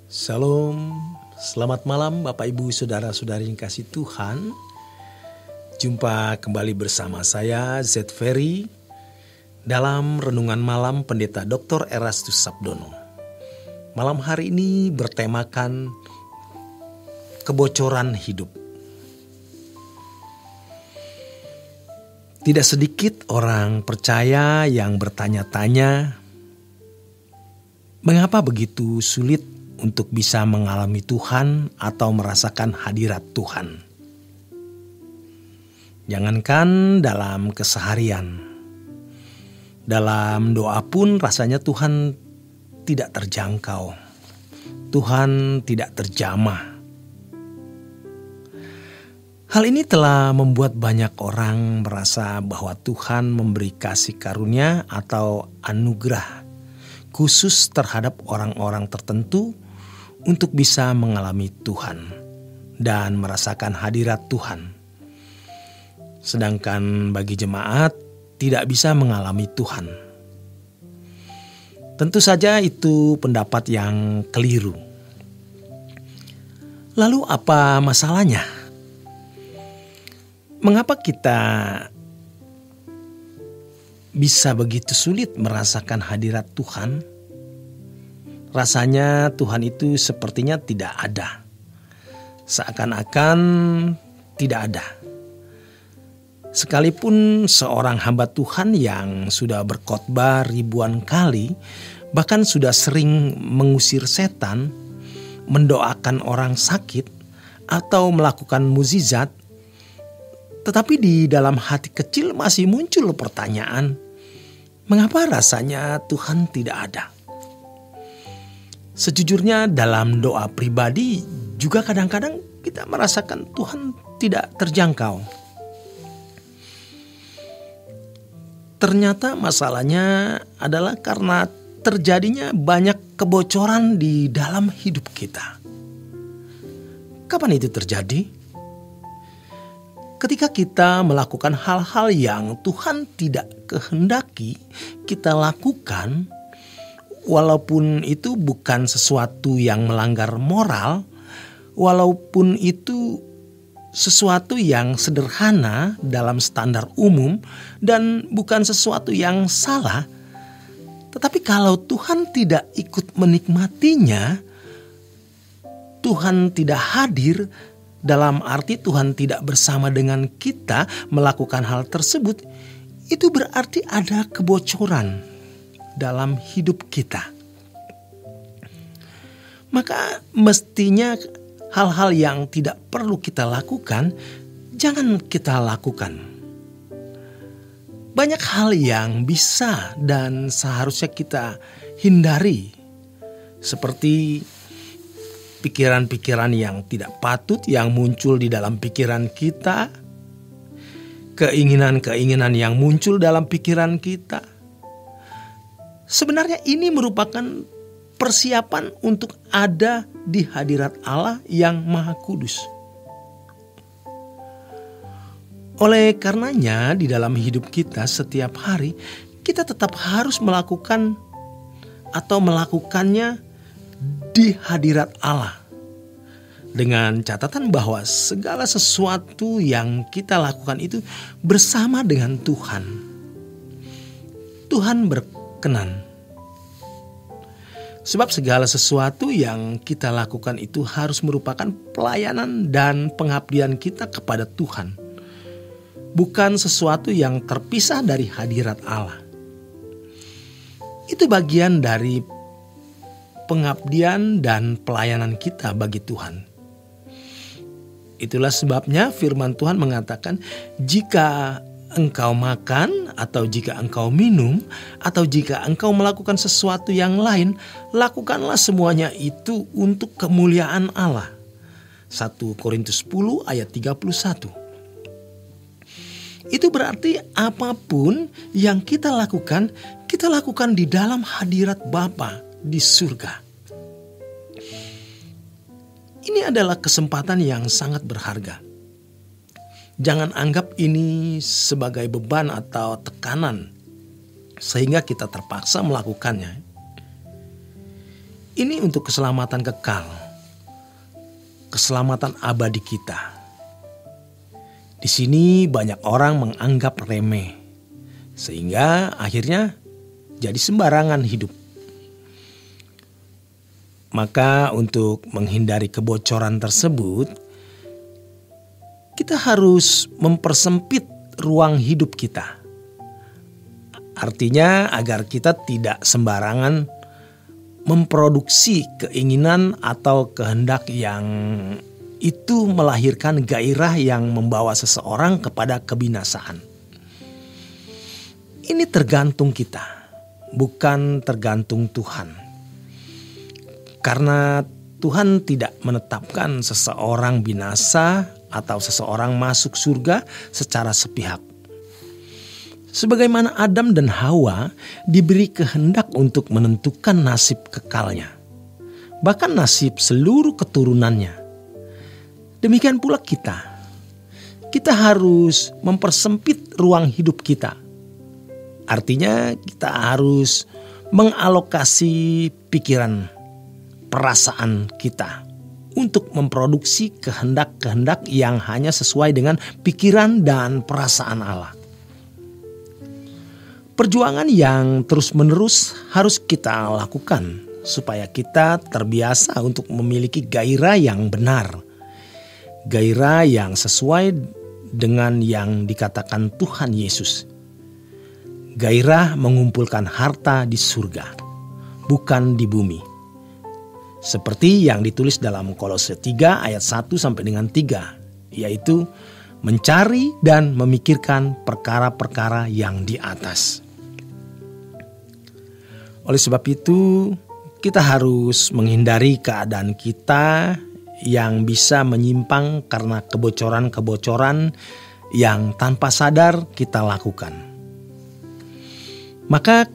Shalom, selamat malam Bapak Ibu Saudara-saudari yang kasih Tuhan. Jumpa kembali bersama saya Z Ferry dalam Renungan Malam Pendeta Dr. Erastus Sabdono. Malam hari ini bertemakan kebocoran hidup. Tidak sedikit orang percaya yang bertanya-tanya, mengapa begitu sulit untuk bisa mengalami Tuhan atau merasakan hadirat Tuhan. Jangankan dalam keseharian, dalam doa pun rasanya Tuhan tidak terjangkau. Tuhan tidak terjamah. Hal ini telah membuat banyak orang merasa bahwa Tuhan memberi kasih karunia atau anugerah khusus terhadap orang-orang tertentu untuk bisa mengalami Tuhan dan merasakan hadirat Tuhan. Sedangkan bagi jemaat tidak bisa mengalami Tuhan. Tentu saja itu pendapat yang keliru. Lalu apa masalahnya? Mengapa kita bisa begitu sulit merasakan hadirat Tuhan? Rasanya Tuhan itu sepertinya tidak ada. Seakan-akan tidak ada. Sekalipun seorang hamba Tuhan yang sudah berkhotbah ribuan kali, bahkan sudah sering mengusir setan, mendoakan orang sakit, atau melakukan mukjizat, tetapi di dalam hati kecil masih muncul pertanyaan, mengapa rasanya Tuhan tidak ada? Sejujurnya dalam doa pribadi juga kadang-kadang kita merasakan Tuhan tidak terjangkau. Ternyata masalahnya adalah karena terjadinya banyak kebocoran di dalam hidup kita. Kapan itu terjadi? Ketika kita melakukan hal-hal yang Tuhan tidak kehendaki kita lakukan, walaupun itu bukan sesuatu yang melanggar moral, walaupun itu sesuatu yang sederhana dalam standar umum dan bukan sesuatu yang salah, tetapi kalau Tuhan tidak ikut menikmatinya, Tuhan tidak hadir, dalam arti Tuhan tidak bersama dengan kita melakukan hal tersebut, itu berarti ada kebocoran dalam hidup kita. Maka mestinya hal-hal yang tidak perlu kita lakukan, jangan kita lakukan. Banyak hal yang bisa dan seharusnya kita hindari, seperti pikiran-pikiran yang tidak patut yang muncul di dalam pikiran kita, keinginan-keinginan yang muncul dalam pikiran kita. Sebenarnya ini merupakan persiapan untuk ada di hadirat Allah yang Maha Kudus. Oleh karenanya di dalam hidup kita setiap hari kita tetap harus melakukan atau melakukannya di hadirat Allah. Dengan catatan bahwa segala sesuatu yang kita lakukan itu bersama dengan Tuhan. Tuhan berkenan. Sebab segala sesuatu yang kita lakukan itu harus merupakan pelayanan dan pengabdian kita kepada Tuhan. Bukan sesuatu yang terpisah dari hadirat Allah. Itu bagian dari pengabdian dan pelayanan kita bagi Tuhan. Itulah sebabnya firman Tuhan mengatakan, jika engkau makan atau jika engkau minum atau jika engkau melakukan sesuatu yang lain, lakukanlah semuanya itu untuk kemuliaan Allah. 1 Korintus 10 ayat 31. Itu berarti apapun yang kita lakukan di dalam hadirat Bapa di surga. Ini adalah kesempatan yang sangat berharga. Jangan anggap ini sebagai beban atau tekanan sehingga kita terpaksa melakukannya. Ini untuk keselamatan kekal, keselamatan abadi kita. Di sini banyak orang menganggap remeh, sehingga akhirnya jadi sembarangan hidup. Maka untuk menghindari kebocoran tersebut, kita harus mempersempit ruang hidup kita. Artinya agar kita tidak sembarangan memproduksi keinginan atau kehendak yang itu melahirkan gairah yang membawa seseorang kepada kebinasaan. Ini tergantung kita, bukan tergantung Tuhan. Karena Tuhan tidak menetapkan seseorang binasa atau seseorang masuk surga secara sepihak. Sebagaimana Adam dan Hawa diberi kehendak untuk menentukan nasib kekalnya, bahkan nasib seluruh keturunannya. Demikian pula kita harus mempersempit ruang hidup kita. Artinya kita harus mengalokasi pikiran, perasaan kita untuk memproduksi kehendak-kehendak yang hanya sesuai dengan pikiran dan perasaan Allah. Perjuangan yang terus-menerus harus kita lakukan supaya kita terbiasa untuk memiliki gairah yang benar. Gairah yang sesuai dengan yang dikatakan Tuhan Yesus. Gairah mengumpulkan harta di surga, bukan di bumi. Seperti yang ditulis dalam Kolose 3 ayat 1 sampai dengan 3, yaitu mencari dan memikirkan perkara-perkara yang di atas. Oleh sebab itu, kita harus menghindari keadaan kita yang bisa menyimpang karena kebocoran-kebocoran yang tanpa sadar kita lakukan. Maka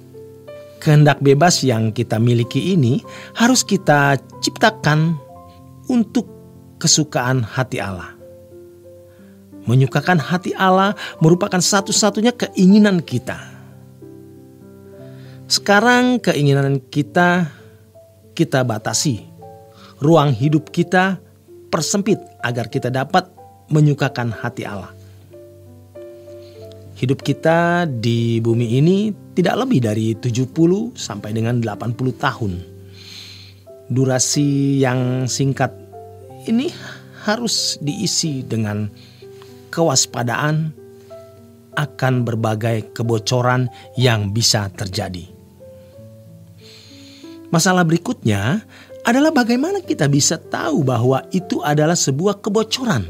kehendak bebas yang kita miliki ini harus kita ciptakan untuk kesukaan hati Allah. Menyukakan hati Allah merupakan satu-satunya keinginan kita. Sekarang keinginan kita batasi. Ruang hidup kita persempit agar kita dapat menyukakan hati Allah. Hidup kita di bumi ini tidak lebih dari 70 sampai dengan 80 tahun. Durasi yang singkat ini harus diisi dengan kewaspadaan akan berbagai kebocoran yang bisa terjadi. Masalah berikutnya adalah bagaimana kita bisa tahu bahwa itu adalah sebuah kebocoran.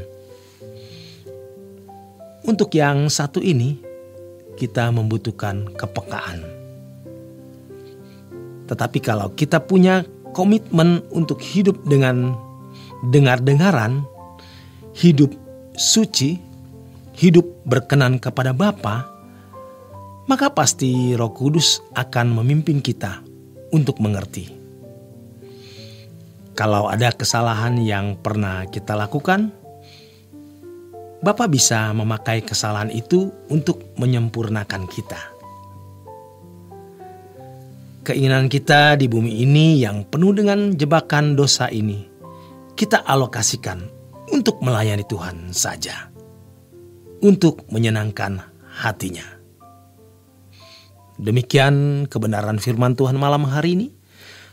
Untuk yang satu ini, kita membutuhkan kepekaan. Tetapi kalau kita punya komitmen untuk hidup dengan dengar-dengaran, hidup suci, hidup berkenan kepada Bapa, maka pasti Roh Kudus akan memimpin kita untuk mengerti. Kalau ada kesalahan yang pernah kita lakukan, Bapa bisa memakai kesalahan itu untuk menyempurnakan kita. Keinginan kita di bumi ini yang penuh dengan jebakan dosa ini, kita alokasikan untuk melayani Tuhan saja, untuk menyenangkan hatinya. Demikian kebenaran firman Tuhan malam hari ini.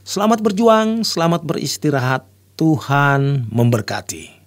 Selamat berjuang, selamat beristirahat. Tuhan memberkati.